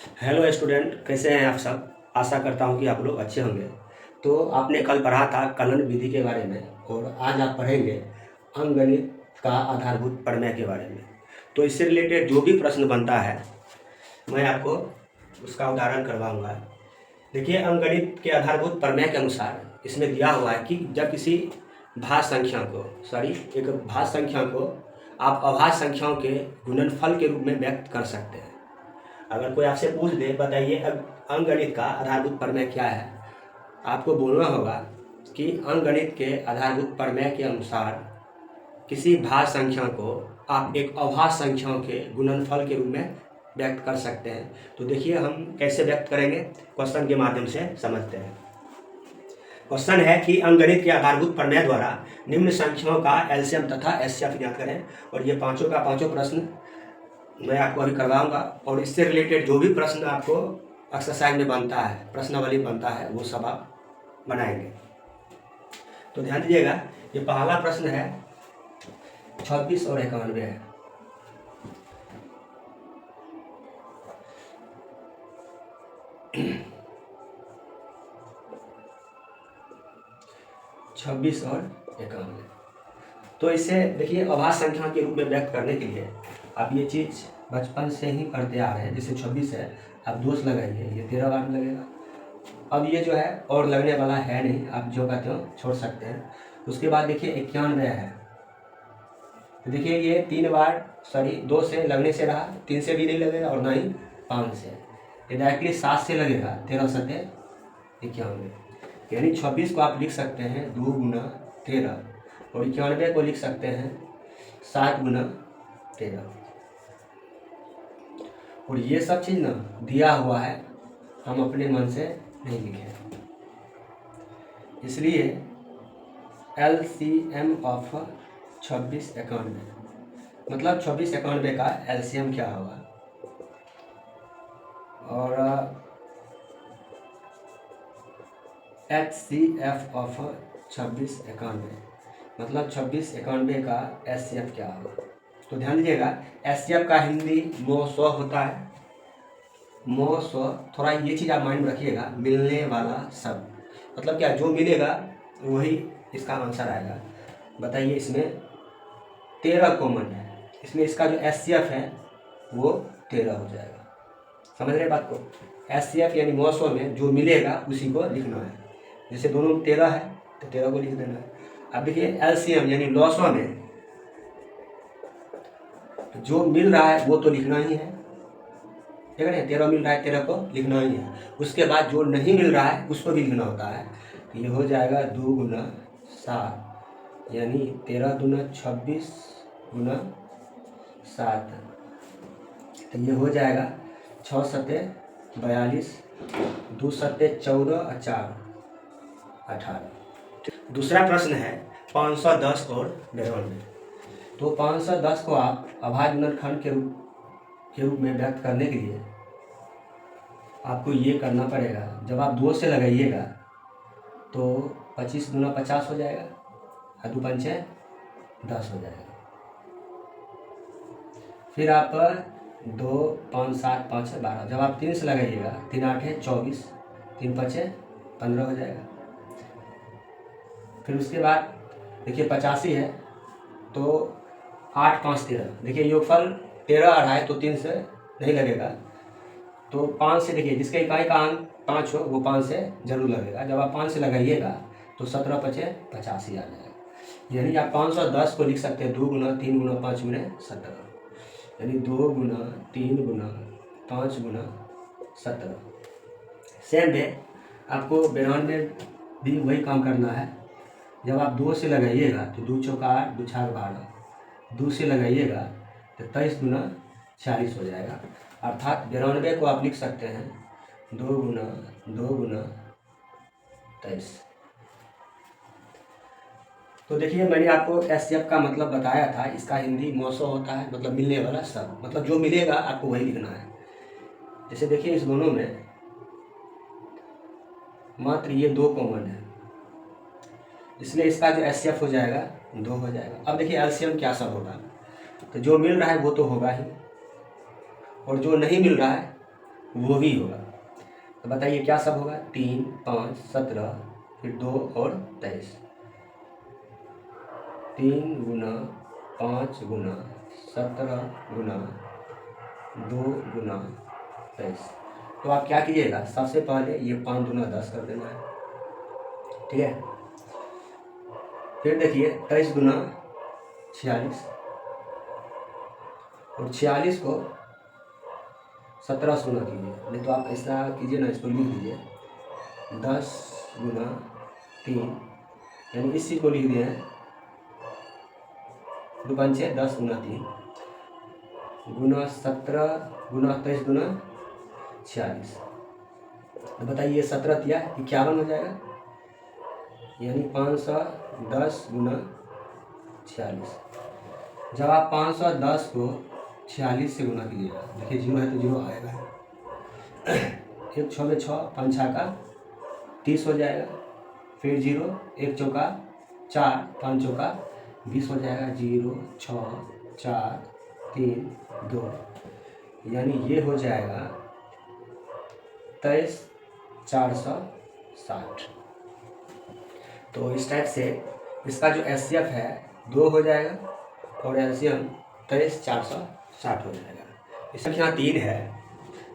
Hello student, कैसे हैं आप सब। आशा करता हूं कि आप लोग अच्छे होंगे। तो आपने कल पढ़ा था कलन विधि के बारे में और आज आप पढ़ेंगे अंकगणित का आधारभूत प्रमेय के बारे में। तो इससे रिलेटेड जो भी प्रश्न बनता है मैं आपको उसका उदाहरण करवाऊंगा। देखिए, अंकगणित के आधारभूत प्रमेय के अनुसार इसमें दिया हुआ है कि जब किसी एक भाज्य संख्या को आप अभाज्य संख्याओं के गुणनफल के रूप में व्यक्त कर सकते हैं। अगर कोई आपसे पूछ दे बताइए अंकगणित का आधारभूत प्रमेय क्या है, आपको बोलना होगा कि अंकगणित के आधारभूत प्रमेय के अनुसार किसी भाज्य संख्या को आप एक अभाज्य संख्याओं के गुणनफल के रूप में व्यक्त कर सकते हैं। तो देखिए हम कैसे व्यक्त करेंगे, क्वेश्चन के माध्यम से समझते हैं। क्वेश्चन है कि अंकगणित के आधारभूत प्रमेय द्वारा निम्न संख्याओं का एलसीएम तथा एचसीएफ ज्ञात करें। और ये पांचों का पांचों प्रश्न मैं आपको अभी करवाऊंगा और इससे रिलेटेड जो भी प्रश्न आपको एक्सरसाइज में बनता है, प्रश्नावली बनता है, वो सब आप बनाएंगे। तो ध्यान दीजिएगा, ये पहला प्रश्न है 26 और 91 है। छब्बीस और 91। तो इसे देखिए अभाज्य संख्या के रूप में व्यक्त करने के लिए आप ये चीज़ बचपन से ही करते आ रहे हैं। जैसे 26 है, आप दोष लगाइए, ये 13 बार लगेगा। अब ये जो है और लगने वाला है नहीं, आप जो कहते हो छोड़ सकते हैं। उसके बाद देखिए 91 है, तो देखिए ये 2 से लगने से रहा, 3 से भी नहीं लगेगा और ना ही 5 से, ये डायरेक्टली 7 से लगेगा। 13 सत्ते 91, यानी 26 को आप लिख सकते हैं 2 गुना 13 और 91 को लिख सकते हैं 7 गुना 13। और ये सब चीज़ ना दिया हुआ है, हम अपने मन से नहीं लिखे। इसलिए LCM ऑफ 26 91, मतलब 26 91 का LCM क्या होगा। और HCF ऑफ 26 91, मतलब 26 91 का HCF क्या होगा। तो ध्यान दीजिएगा, HCF का हिंदी मोह होता है। मोह, थोड़ा ये चीज़ आप माइंड में रखिएगा, मिलने वाला शब्द, मतलब क्या, जो मिलेगा वही इसका आंसर आएगा। बताइए, इसमें 13 कॉमन है, इसलिए इसका जो HCF है वो 13 हो जाएगा। समझ रहे बात को। HCF यानी मोह में जो मिलेगा उसी को लिखना है। जैसे दोनों 13 है तो 13 को लिख देना है। अब देखिए LCM यानी लॉसवा में जो मिल रहा है वो तो लिखना ही है, ठीक है। 13 मिल रहा है, 13 को लिखना ही है। उसके बाद जो नहीं मिल रहा है उसको भी लिखना होता है। तो ये हो जाएगा 2 गुना 7, यानी 13 दूना 26 गुना 7, तो ये हो जाएगा 6 सत्ते 42, 2 सत्ते 14 और 4 18। दूसरा प्रश्न है 510 और 92। तो 510 को आप अभाज्य गुणनखंड के रूप में व्यक्त करने के लिए आपको ये करना पड़ेगा। जब आप 2 से लगाइएगा तो 25 गुना 50 हो जाएगा और 2 पंचे 10 हो जाएगा। फिर आप 2 5 7 5 12, जब आप 3 से लगाइएगा 3 8 24, 3 5 15 हो जाएगा। फिर उसके बाद देखिए 85 है तो 8 5 13, देखिए योगफल 13 आ रहा है तो 3 से नहीं लगेगा, तो 5 से देखिए जिसके इकाई का अंक 5 हो वो 5 से जरूर लगेगा। जब आप 5 से लगाइएगा तो 17 5 85 आ जाएगा। यानी आप 510 को लिख सकते हैं 2 गुना 3 गुना 5 गुना 17, यानी 2 गुना 3 गुना 5 गुना 17। सेम वे आपको 92 में भी वही काम करना है। जब आप 2 से लगाइएगा तो 2 चौका 8, 2 छाक 12, 2 से लगाइएगा तो 23 गुना 40 हो जाएगा। अर्थात 92 को आप लिख सकते हैं 2 गुना 23। तो देखिए मैंने आपको HCF का मतलब बताया था, इसका हिंदी मौसो होता है, मतलब मिलने वाला शब्द, मतलब जो मिलेगा आपको वही लिखना है। जैसे देखिए इस दोनों में मात्र ये 2 कॉमन है, इसलिए इसका जो HCF हो जाएगा 2 हो जाएगा। अब देखिए LCM क्या सब होगा, तो जो मिल रहा है वो तो होगा ही, और जो नहीं मिल रहा है वो भी होगा। तो बताइए क्या सब होगा, 3, 5, 17, फिर 2 और 23। 3 गुना 5 गुना 17 गुना 2 गुना 23। तो आप क्या कीजिएगा, सबसे पहले ये 5 गुना 10 कर देना है, ठीक है। फिर देखिए 23 गुना 46, और 46 को 17 से गुना कीजिए, नहीं तो आप ऐसा कीजिए ना, इसको लिख दीजिए 10 गुना 3, यानी इस चीज़ को लिख दिए हैं 2 5 6 10 गुना 3 गुना 17 गुना 23 गुना 46। तो बताइए 17 या 51 हो जाएगा, यानी 510 गुना 46। जब आप 510 को 46 से गुना कीजिएगा, देखिए 0 है तो 0 आएगा, 1 6 में 6, 5 6 का 30 हो जाएगा, फिर 0, 1 चौका 4, 5 चौका 20 हो जाएगा, 0 6 4 3 2, यानी ये हो जाएगा 23,460। तो इस टाइप से इसका जो एचसीएफ है 2 हो जाएगा और एलसीएम 23,460 हो जाएगा। इस संख्या 3 है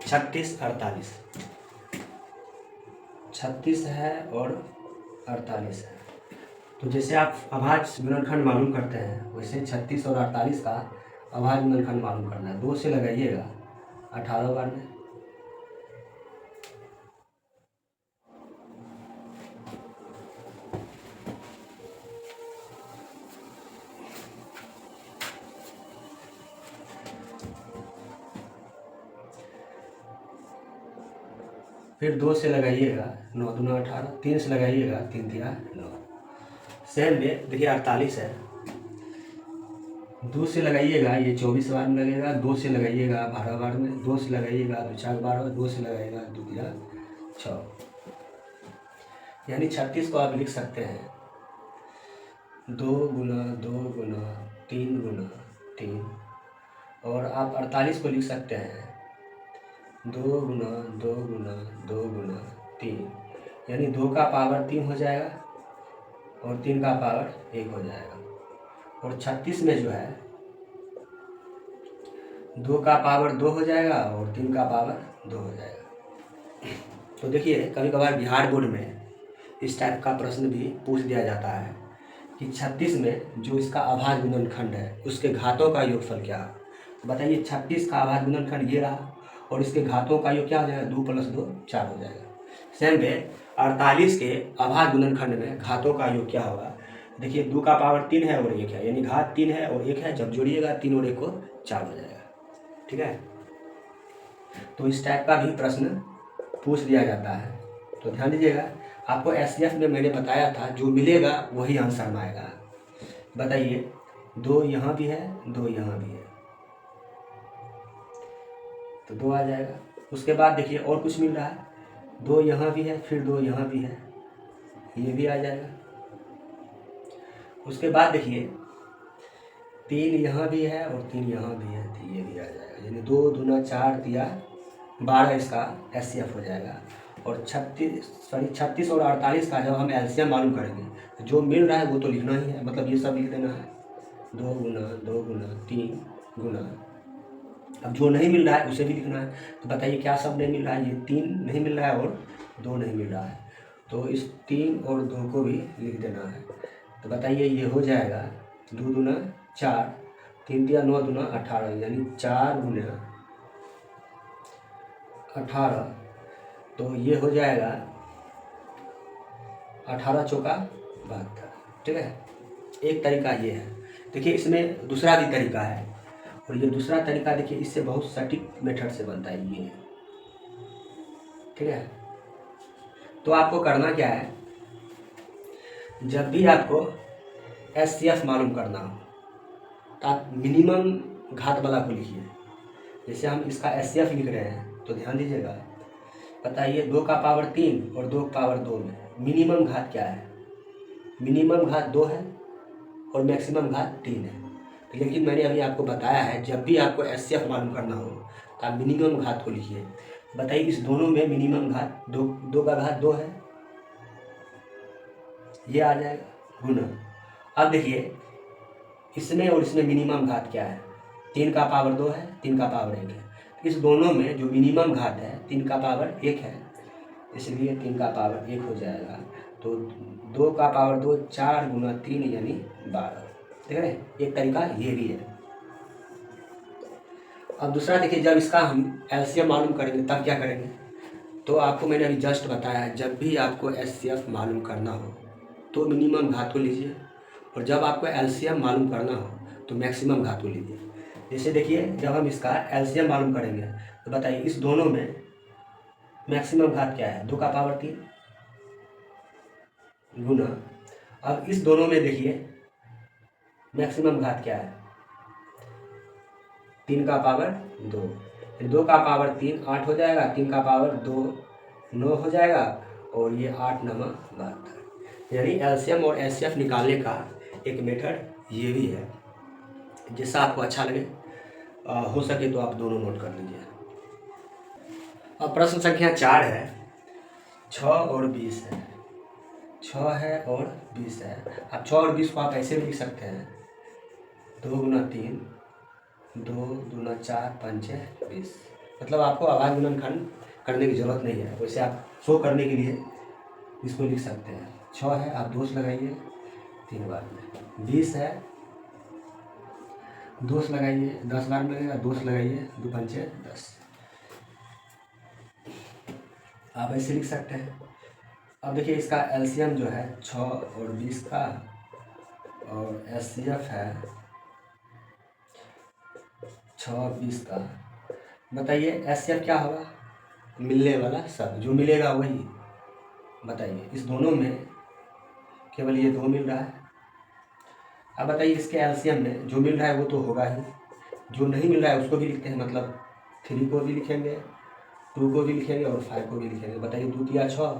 36 48, 36 है और 48 है। तो जैसे आप अभाज्य गुणनखंड मालूम करते हैं, वैसे 36 और 48 का अभाज्य गुणनखंड मालूम करना है। 2 से लगाइएगा 18 बार में, फिर 2 से लगाइएगा 9 दूना 18, 3 से लगाइएगा 3 तिया 9। सेम में देखिए 48 है, 2 से लगाइएगा ये 24 बार में लगेगा, 2 से लगाइएगा 12 बार में, 2 से लगाइएगा 2 4 12, 2 से लगाइएगा 2 तिया 6, यानी 36 को आप लिख सकते हैं 2 गुना 2 गुना 3 गुना 3, और आप 48 को लिख सकते हैं 2 गुना 2 गुना 2 गुना 3, यानी 2 का पावर 3 हो जाएगा और 3 का पावर 1 हो जाएगा। और 36 में जो है 2 का पावर 2 हो जाएगा और 3 का पावर 2 हो जाएगा। तो देखिए कभी कभार बिहार बोर्ड में इस टाइप का प्रश्न भी पूछ दिया जाता है कि 36 में जो इसका अभाज्य गुणनखंड है उसके घातों का योगफल क्या है। तो बताइए 36 का अभाज्य गुणनखंड ये रहा और इसके घातों का योग क्या हो जाएगा, 2 + 2 4 हो जाएगा। सेम वे 48 के अभाज्य गुणनखंड में घातों का योग क्या होगा, देखिए 2 का पावर 3 है और 1 है, यानी घात 3 है और 1 है, जब जोड़िएगा 3 और 1 को 4 हो जाएगा, ठीक है। तो इस टाइप का भी प्रश्न पूछ दिया जाता है। तो ध्यान दीजिएगा, आपको एससीएफ में मैंने बताया था जो मिलेगा वही आंसर में आएगा। बताइए 2 यहाँ भी है 2 यहाँ भी है, तो 2 आ जाएगा। उसके बाद देखिए और कुछ मिल रहा है, 2 यहाँ भी है फिर 2 यहाँ भी है, ये भी आ जाएगा। उसके बाद देखिए 3 यहाँ भी है और 3 यहाँ भी है, तो ये भी आ जाएगा, यानी 2 दूना 4 तिया 12 इसका एचसीएफ हो जाएगा। और 36 और 48 का जब हम एलसीएम मालूम करेंगे तो जो मिल रहा है वो तो लिखना ही है, मतलब ये सब लिख देना है 2 गुना 2 गुना 3 गुना, अब जो नहीं मिल रहा है उसे भी लिखना है। तो बताइए क्या सब नहीं मिल रहा है, ये 3 नहीं मिल रहा है और 2 नहीं मिल रहा है, तो इस 3 और 2 को भी लिख देना है। तो बताइए ये हो जाएगा 2 दूना 4, 3 तिया 9 दूना 18, यानी 4 गुना 18, तो ये हो जाएगा 18 चौका 72, ठीक है। एक तरीका ये है। देखिए इसमें दूसरा भी तरीका है, और ये दूसरा तरीका देखिए इससे बहुत सटीक मेथड से बनता है ये, ठीक है। तो आपको करना क्या है, जब भी आपको एचसीएफ मालूम करना हो तो आप मिनिमम घात वाला को लिखिए। जैसे हम इसका एचसीएफ लिख रहे हैं तो ध्यान दीजिएगा, बताइए 2 का पावर 3 और 2 का पावर 2 में मिनिमम घात क्या है, मिनिमम घात 2 है और मैक्सिमम घात 3 है। लेकिन मैंने अभी आपको बताया है जब भी आपको एचसीएफ मालूम करना हो तो आप मिनिमम घात को लिखिए। बताइए इस दोनों में मिनिमम घात दो का घात 2 है, ये आ जाएगा गुना। अब देखिए इसमें और इसमें मिनिमम घात क्या है, 3 का पावर 2 है, 3 का पावर 1 है। इस दोनों में जो मिनिमम घात है 3 का पावर 1 है, इसलिए 3 का पावर 1 हो जाएगा। तो 2 का पावर 2 4 गुना 3 यानी 12। देख रहे हैं, एक तरीका ये भी है। अब दूसरा देखिए, जब इसका हम एलसीएम मालूम करेंगे तब क्या करेंगे। तो आपको मैंने अभी जस्ट बताया, जब भी आपको एचसीएफ मालूम करना हो तो मिनिमम घात को लीजिए, और जब आपको एलसीएम मालूम करना हो तो मैक्सिमम घात को लीजिए। जैसे देखिए, जब हम इसका एलसीएम मालूम करेंगे तो बताइए इस दोनों में मैक्सिमम घात क्या है, 2 का पावर 3 गुना। अब इस दोनों में देखिए मैक्सिमम घात क्या है, 3 का पावर 2, 2 का पावर 3 8 हो जाएगा, 3 का पावर 2 9 हो जाएगा, और ये 8 9 72। यानी एलसीएम और एचसीएफ निकालने का एक मेथड ये भी है, जैसा आपको अच्छा लगे। हो सके तो आप दोनों नोट कर लीजिए। अब प्रश्न संख्या 4 है, 6 और 20 है, 6 है और 20 है। अब 6 और 20 को आप ऐसे भी लिख सकते हैं, 2 गुना 3 2 दूना 4 5 20। मतलब आपको आवाज गुणनखंड करने की जरूरत नहीं है, वैसे आप शो करने के लिए इसको लिख सकते हैं। 6 है, आप 2 लगाइए 3 बार में, 20 है 2 लगाइए 10 बार में लगेगा, 2 लगाइए 2 5 10। आप ऐसे लिख सकते हैं। अब देखिए इसका एलसीएम जो है 6 और 20 का, और एचसीएफ है 6 20 का। बताइए एचसीएफ क्या होगा, मिलने वाला सब, जो मिलेगा वही। बताइए इस दोनों में केवल ये 2 मिल रहा है। अब बताइए इसके एलसीएम में जो मिल रहा है वो तो होगा ही, जो नहीं मिल रहा है उसको भी लिखते हैं। मतलब 3 को भी लिखेंगे, 2 को भी लिखेंगे और 5 को भी लिखेंगे। बताइए 2 तिया 6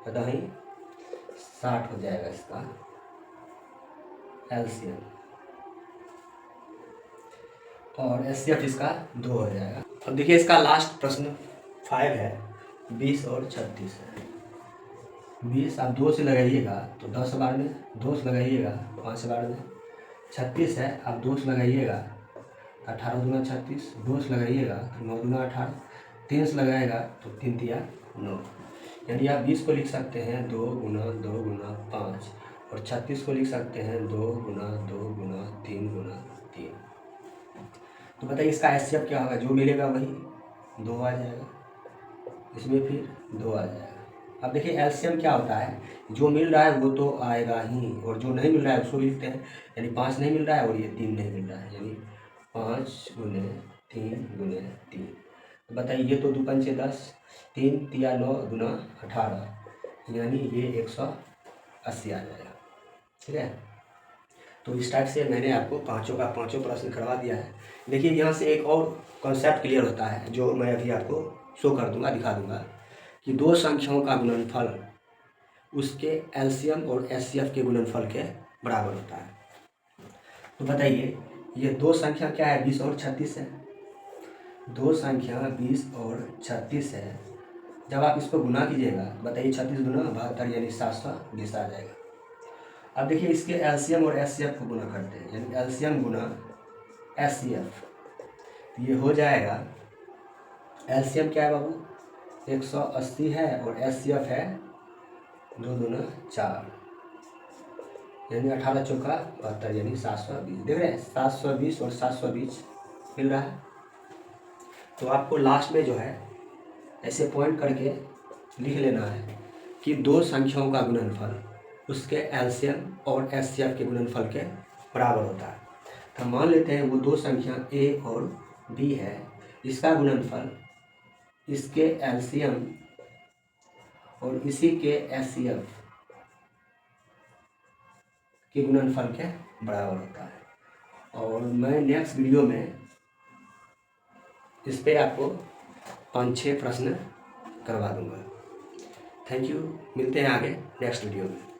पता ही 60 हो जाएगा इसका एलसीएम, और एचसीएफ इसका 2 हो जाएगा। अब देखिए इसका लास्ट प्रश्न 5 है, 20 और 36 है। 20 आप 2 से लगाइएगा तो 10 बार में, 2 से लगाइएगा 5 बार में। 36 है, आप 2 से लगाइएगा 18 दूना 36, 2 से लगाइएगा तो 9 दूना 18, 3 से लगाएगा तो 3 तिया 9। यानी आप 20 को लिख सकते हैं 2 गुना 5, और 36 को लिख सकते हैं 2 गुना 3 गुना 3। तो बताइए इसका एचसीएफ क्या होगा, जो मिलेगा वही 2 आ जाएगा, इसमें फिर 2 आ जाएगा। अब देखिए एलसीएम क्या होता है, जो मिल रहा है वो तो आएगा ही, और जो नहीं मिल रहा है उसको भी लिखते हैं। यानी 5 नहीं मिल रहा है और ये 3 नहीं मिल रहा है, यानी 5 गुने 3 गुने 3। तो बताइए ये तो 2 5 10, 3 तिया 9 दूना 18, यानी ये 180 आ जाएगा। ठीक है, तो इस टाइप से मैंने आपको पाँचों का पाँचों प्रश्न करवा दिया है। देखिए यहाँ से एक और कॉन्सेप्ट क्लियर होता है, जो मैं अभी आपको शो कर दूंगा, दिखा दूंगा, कि दो संख्याओं का गुणनफल उसके एलसीएम और एचसीएफ के गुणनफल के बराबर होता है। तो बताइए ये दो संख्या क्या है, 20 और 36 है। दो संख्या 20 और 36 है, जब आप इसको गुना कीजिएगा बताइए 36 गुना 72 यानी 720 आ जाएगा। अब देखिए इसके एलसीएम और एचसीएफ को गुना करते हैं, यानी एलसीएम गुना एचसीएफ, तो ये हो जाएगा, एलसीएम क्या है बाबू 180 है, और एचसीएफ है 2 दूना 4, यानी 18 चौका 72 यानी 720। देख रहे हैं 720 और 720 मिल रहा है। तो आपको लास्ट में जो है ऐसे पॉइंट करके लिख लेना है कि दो संख्याओं का गुणनफल उसके एलसीएम और एचसीएफ के गुणनफल के बराबर होता है। तो मान लेते हैं वो दो संख्या ए और बी है, इसका गुणनफल इसके एलसीएम और इसी के एचसीएफ के गुणनफल के बराबर होता है। और मैं नेक्स्ट वीडियो में इस पे आपको 5-6 प्रश्न करवा दूंगा। थैंक यू, मिलते हैं आगे नेक्स्ट वीडियो में।